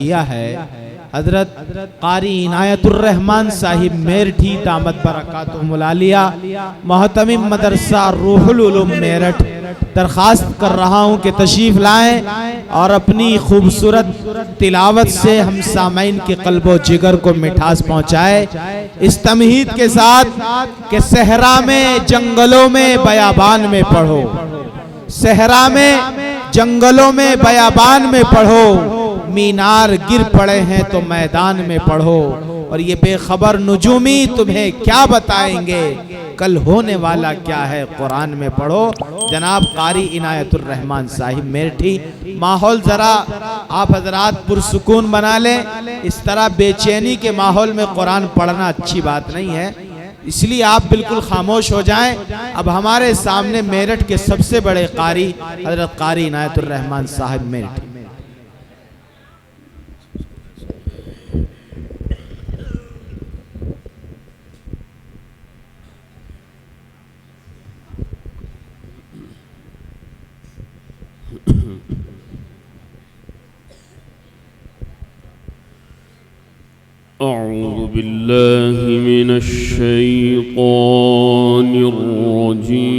किया है हजरत कारी इनायतुर रहमान साहिब मेरठी दामत बरकातुहुल आलिया मोहतमिम मदरसा रूहुल उलूम मेरठ दरखास्त कर रहा हूँ कि तशरीफ लाएं और अपनी खूबसूरत तिलावत से हम सामईन के कल्बो जिगर को मिठास पहुँचाए, इस तमहीद के साथ कि सहरा में जंगलों में बयाबान में पढ़ो, सहरा में जंगलों में बयाबान में पढ़ो, मीनार गिर पड़े हैं तो मैदान में पढ़ो, और ये बेखबर नुजूमी तुम्हें क्या बताएंगे कल होने वाला क्या है कुरान में पढ़ो। जनाब कारी इनायतुर रहमान साहिब मेरठी। माहौल ज़रा आप हजरात पुरसुकून बना लें, इस तरह बेचैनी के माहौल में कुरान पढ़ना अच्छी बात नहीं है, इसलिए आप बिल्कुल खामोश हो जाएं। अब हमारे सामने मेरठ के सबसे बड़े कारी हजरत कारी इनायतुर रहमान साहिब मेरठी। अऊज़ु बिल्लाहि मिनश शैतानिर रजीम।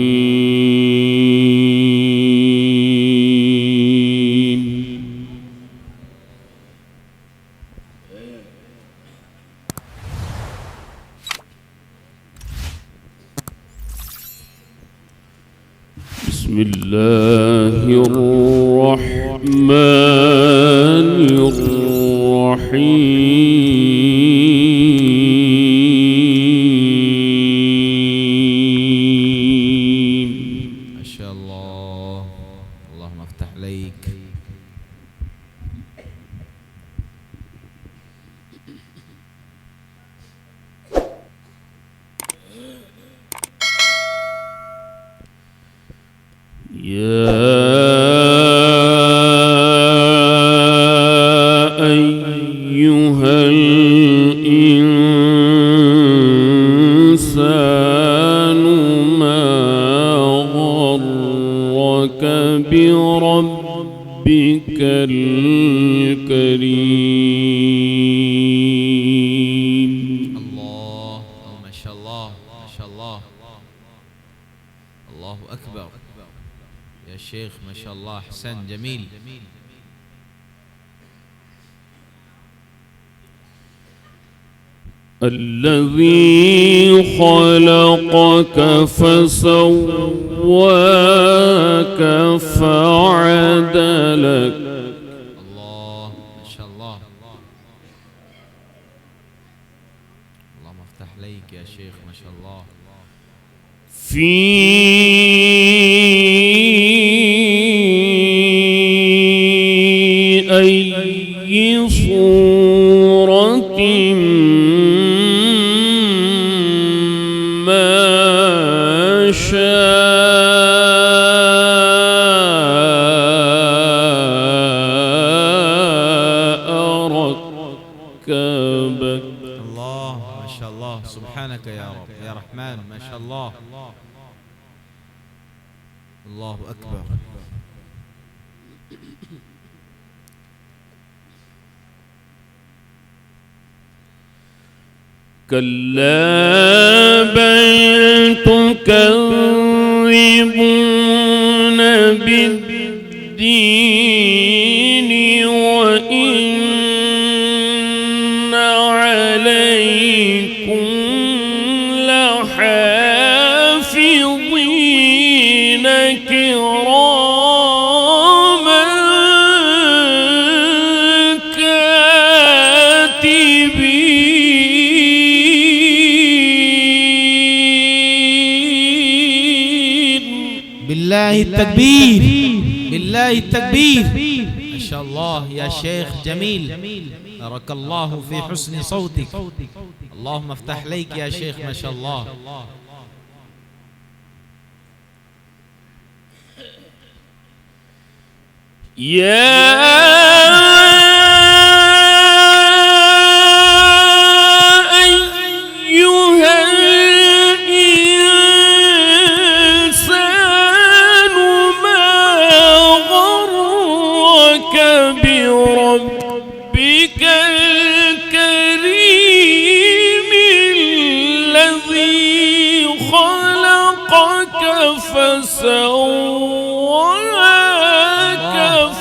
बिस्मिल्लाहिर रहमानिर रहीम। बिरब्बिकल करीम। अल्लाह माशाअल्लाह माशाअल्लाह, अल्लाहु अकबर या शेख माशाअल्लाह, हसन जमील। الذي خلقك فسواك فعدلك. الله ما شاء الله، اللهم افتح عليك يا شيخ ما شاء الله. في أي صورة سبحانك يا رب يا رحمن ما شاء الله، الله أكبر. كلا بل تكذبون بالدين وإن عليكم لحافظين كراما كاتبين. بالله التكبير بالله التكبير ما شاء الله يا شيخ جميل، بارك الله في حسن صوتك، اللهم افتح ليك يا شيخ ما شاء الله. يا بربك بك الكريم الذي خلقك فسواك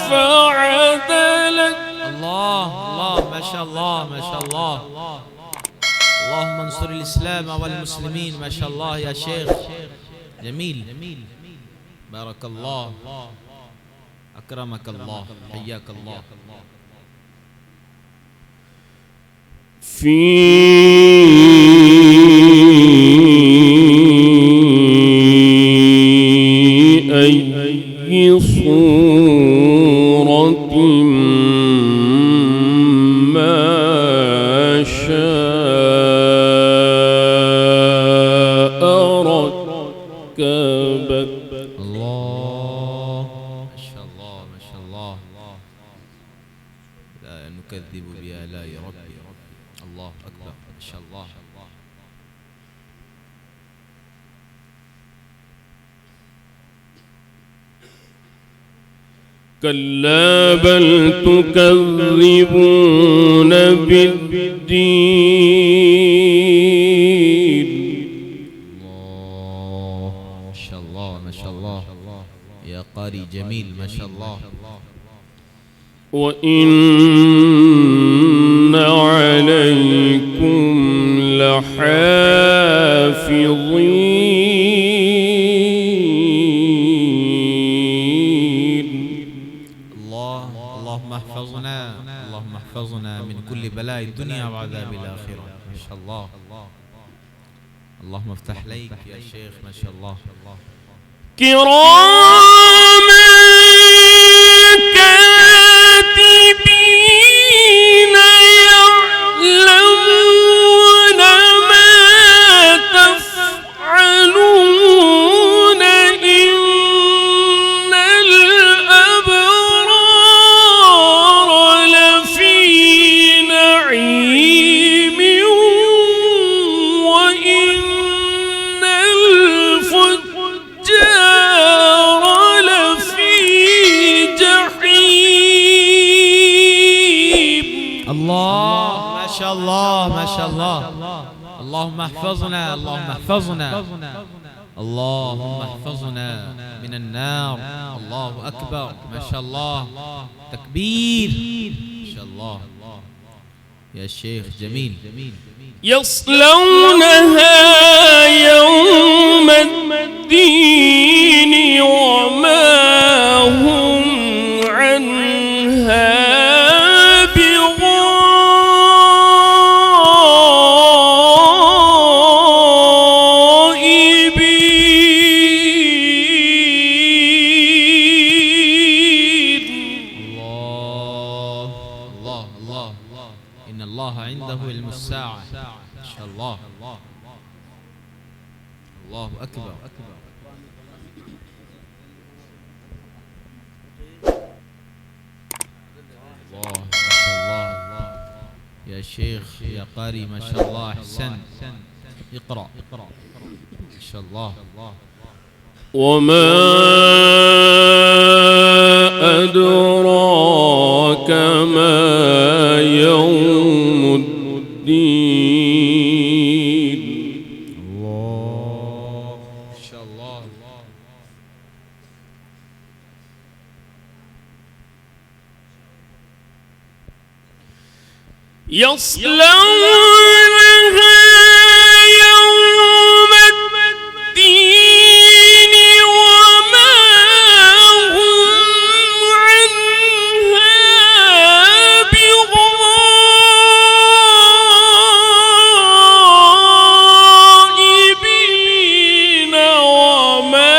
فعدلك. الله الله ما شاء الله ما شاء الله. اللهم انصر الإسلام والمسلمين. ما شاء الله يا شيخ، جميل، بارك الله، أكرمك الله، حياك الله. في أي صورة ما شاء ركبك. الله ما شاء الله ما شاء الله. لا نكذب بآلاء ربي. الله أكبر ما شاء الله. كلا بل تكذبون بالدين. الله ما شاء الله ما شاء الله يا قاري، جميل ما شاء الله. وإن عليكم لحافظين. اللهم احفظنا، اللهم احفظنا من كل بلاء الدنيا وعذاب الآخرة. ما شاء الله. اللهم افتح ليك يا شيخ ما شاء الله. كراما كاتبين يعلمون ما تفعلون. إن الأبرار لفي نعيم وإن الفجار لفي جحيم. الله ما شاء الله ما شاء الله. اللهم احفظنا، اللهم احفظنا، اللهم احفظنا من النار. الله أكبر ما شاء الله. تكبير ما شاء الله يا شيخ، جميل. يصلونها يوم الدين وما هم عنها بغائبين. الله الله الله. إن الله عنده علم الساعة. ما شاء الله. الله أكبر. الله ما شاء الله يا شيخ يا قاري ما شاء الله. أحسن. اقرأ ما شاء الله. وما أدراك ما يوم الدين. الله ما شاء الله. يصلونها يوم الدين وما هم عنها بغائبين. وما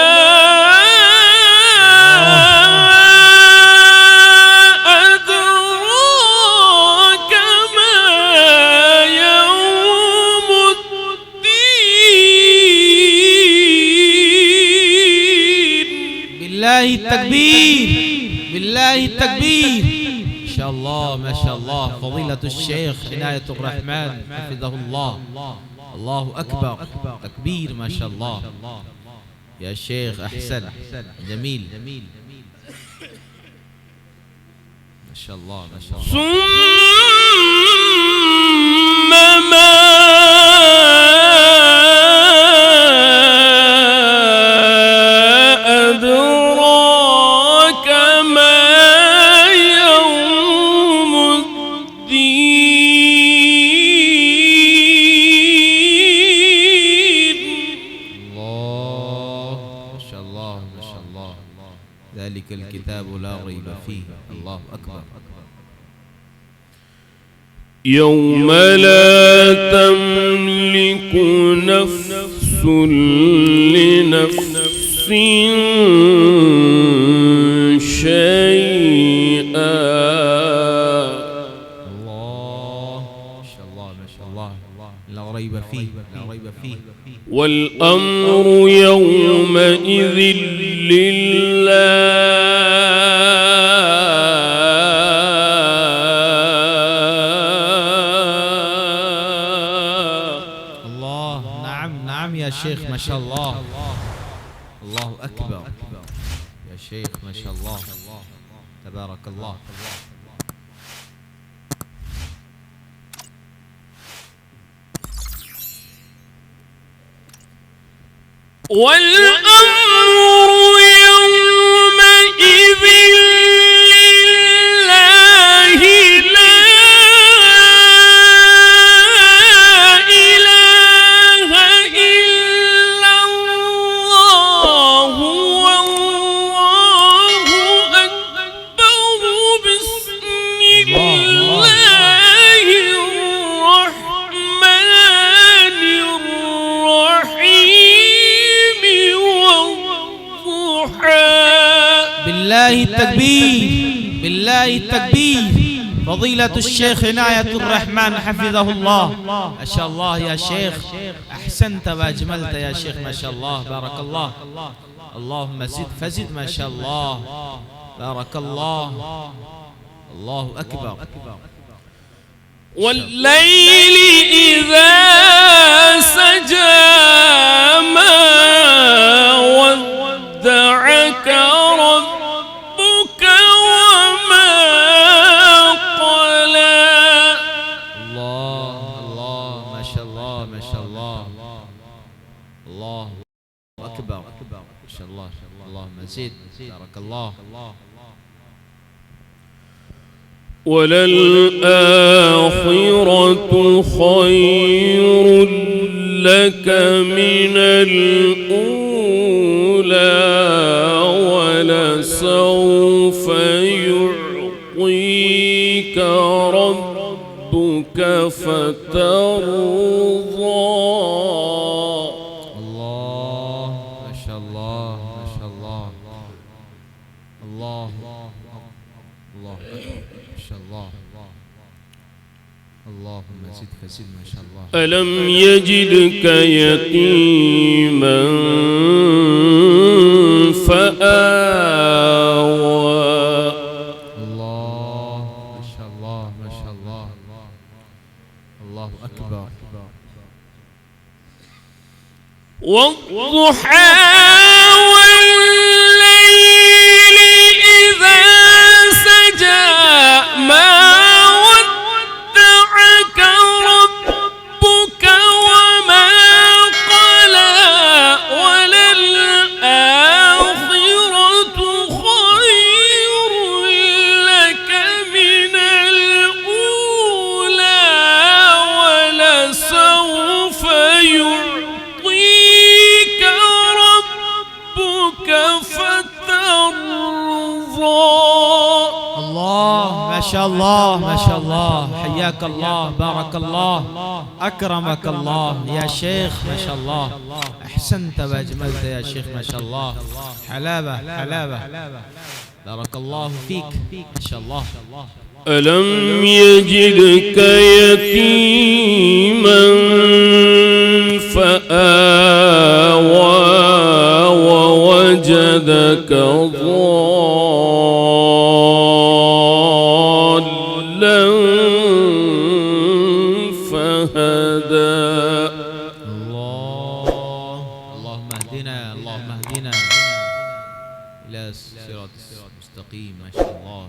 أدراك ما يوم الدين. بالله التكبير، بالله التكبير. ما شاء الله ما شاء الله. فضيلة الشيخ عناية الرحمن حفظه الله. الله أكبر. تكبير ما شاء الله يا شيخ. أحسن، جميل. ما شاء الله ما شاء الله. ثم ما أدراك ما يوم الدين. الله ما شاء الله ما شاء الله. ذلك الكتاب لا ريب فيه. الله أكبر. يوم لا تملك نفس لنفس شيئا. الله ما شاء الله ما شاء الله. لا ريب فيه لا ريب فيه. والأمر يومئذ لله. يا شيخ ما شاء الله. الله أكبر يا شيخ ما شاء الله. تبارك الله. والأمر يومئذ لله لا إله إلا الله والله أكبر. بسم الله الرحمن الرحيم والضحى. بالله التكبير بالله التكبير. فضيلة الشيخ عناية الرحمن حفظه الله. ما شاء الله يا شيخ. أحسنت وأجملت يا شيخ ما شاء الله. بارك الله. اللهم زد فزد ما شاء الله. بارك الله. الله أكبر. والليل إذا سجى ما ودعك ربك وما قلى. الله الله ما شاء الله ما شاء الله. الله أكبر ما شاء الله. اللهم زد. بارك الله. وللآخرة خير لك من الأولى ولسوف يعطيك ربك فترضى. الله ما شاء الله ما شاء الله. الله الله ما شاء الله. اللهم زد فزد ما شاء الله. ألم يجدك يتيما فآوى. الله ما شاء الله ما شاء الله. الله أكبر. والضحى والليل إذا سجى ما ودعك ربك وما قلى. وللآخرة خير لك من الأولى ولسوف يعطيك ربك فترضى. الله ما شاء الله ما شاء الله. حياك الله. بارك الله. أكرمك الله يا شيخ ما شاء الله. أحسنت وأجملت يا شيخ ما شاء الله. حلاوة حلاوة. بارك الله فيك ما شاء الله. ألم يجدك يتيما فآوى ووجدك ضالا فهدى. اللهم اهدنا اللهم اهدنا إلى صراط المستقيم ما شاء الله.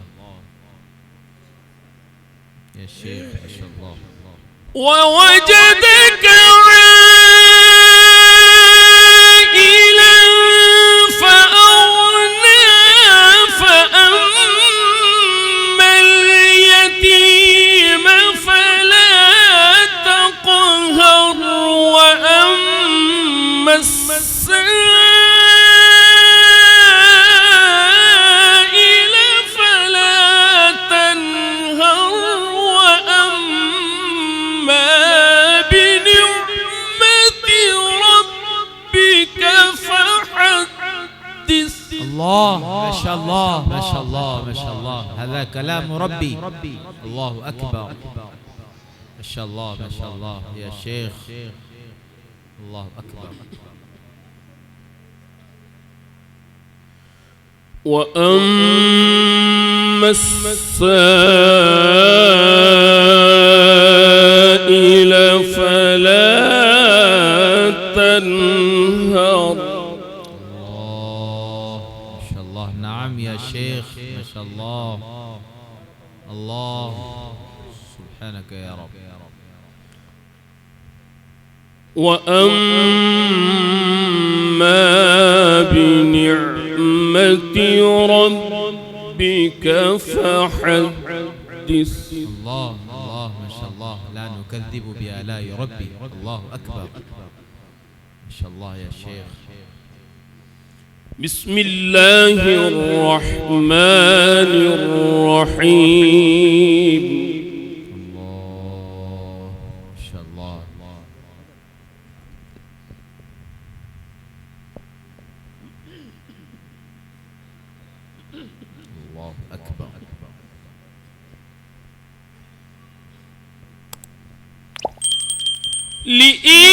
ووجدك عائلا فأغنى فأما اليتيم فلا تقهر وأما السائل فلا تنهر وأما بنعمة ربك فحدث. الله ما شاء الله ما شاء الله ما شاء الله، هذا كلام ربي. الله أكبر، ما شاء الله ما شاء الله يا شيخ، الله أكبر. وأما السائل فلا تنهر. الله ما شاء الله، نعم يا شيخ ما شاء الله. الله سبحانك يا رب. وأما بنعمة ربك فحدث. الله الله ما شاء الله، لا نكذب بآلاء ربي. الله أكبر، ما شاء الله يا شيخ. بسم الله الرحمن الرحيم. الله ما شاء الله. الله أكبر.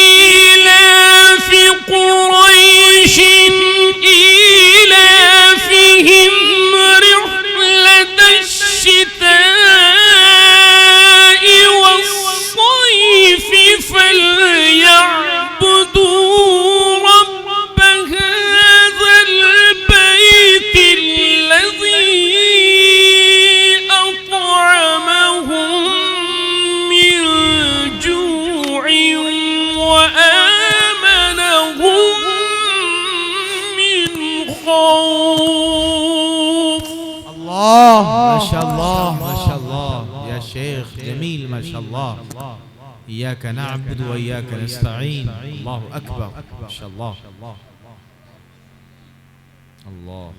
لإيلاف قريش إيلافهم رحلة الشتاء والصيف فليعبدوا رب هذا البيت الذي أطعمهم من جوع وآمنهم من خوف. الله ما شاء الله ما شاء الله يا شيخ، جميل ما شاء الله. إياك نعبد وإياك نستعين. الله أكبر، ما شاء الله. الله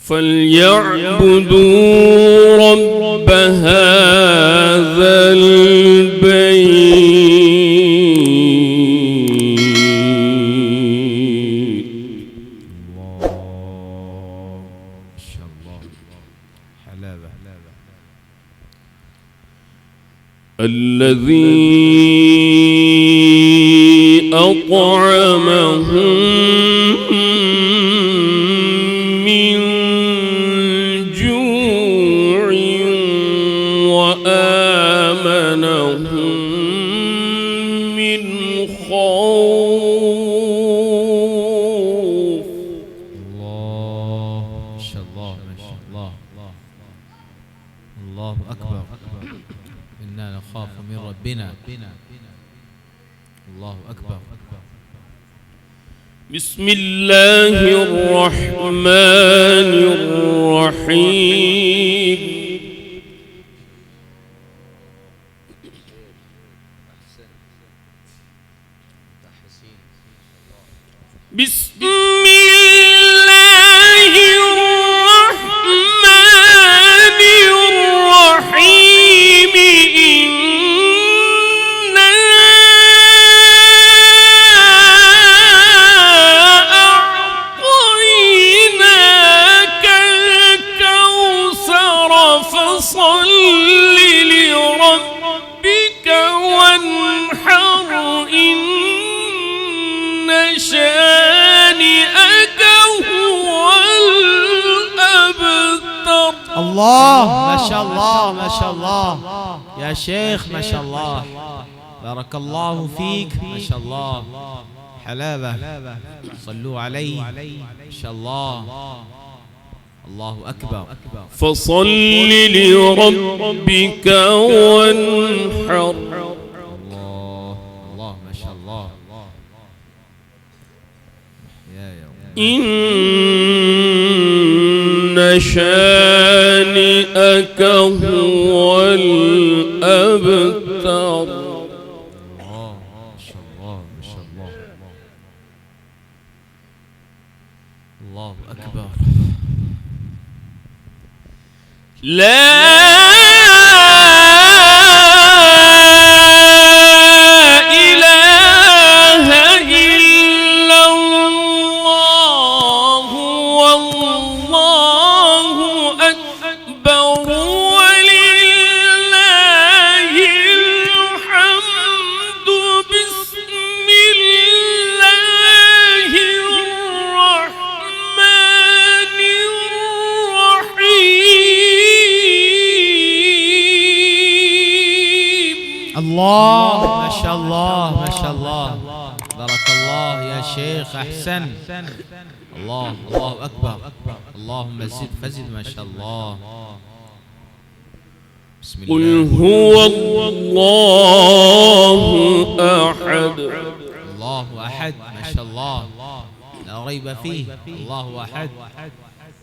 فليعبدوا رب هذا البيت. الله ما شاء الله، حلاوة. الذي أطعمهم من جوع وآمنهم من خوف. الله ما شاء الله ما شاء الله. الله أكبر، إنا نخاف من ربنا. الله أكبر. بسم الله الرحمن الرحيم. بسم الله الرحمن الرحيم. إنا أعطيناك الكوثر فصل لربك وانحر إن شانئك هو الأبتر. الله ما شاء الله ما شاء الله يا شيخ، ما شاء الله. بارك الله فيك، ما شاء الله، حلاوة. صلوا عليه، ما شاء الله. الله أكبر. فصل لربك وانحر. الله الله ما شاء الله. إن شانئك هو الأبتر. ما شاء الله ما شاء الله. الله أكبر. لا إله إلا الله والله أكبر ولله الحمد. بسم الله الرحمن الرحيم. الله ما شاء الله ما شاء الله. بارك الله يا شيخ أحسن. الله الله أكبر. اللهم زد فزد ما شاء الله. بسم الله. قل هو الله أحد. الله أحد ما شاء الله لا ريب فيه. الله أحد.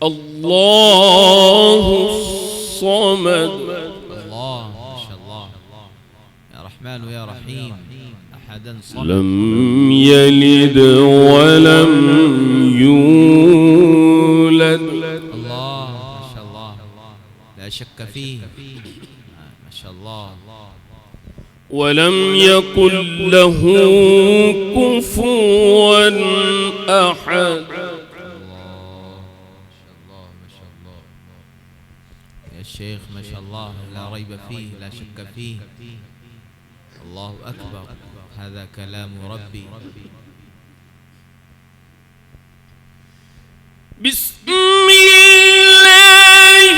الله الصمد. الله ما شاء الله. يا رحمن ويا رحيم. أحدا صمد. لم يلد ولم يولد. الله ما شاء الله لا شك فيه. ما شاء الله. ولم يكن له كفوا أحد. ما شاء الله يا شيخ ما شاء الله لا ريب فيه لا شك فيه. الله أكبر. هذا كلام ربي. بسم الله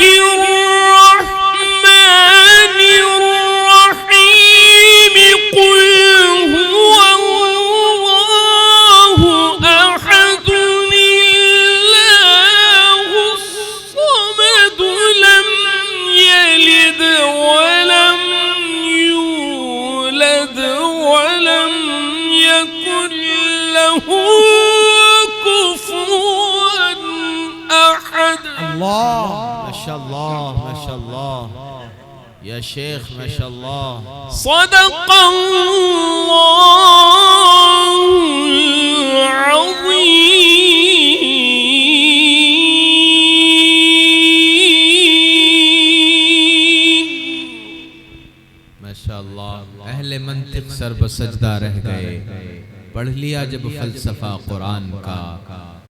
الرحمن الرحيم. قل هو الله أحد الله الصمد لم يلد ولم يولد ولم يكن له كفوا أحد. الله ما شاء الله ما شاء الله يا شيخ ما شاء الله. صدق الله العظيم. ما شاء الله. अहले मंतिक सर बसजदा रह गए। पढ़ लिया जब फलसफा कुरान का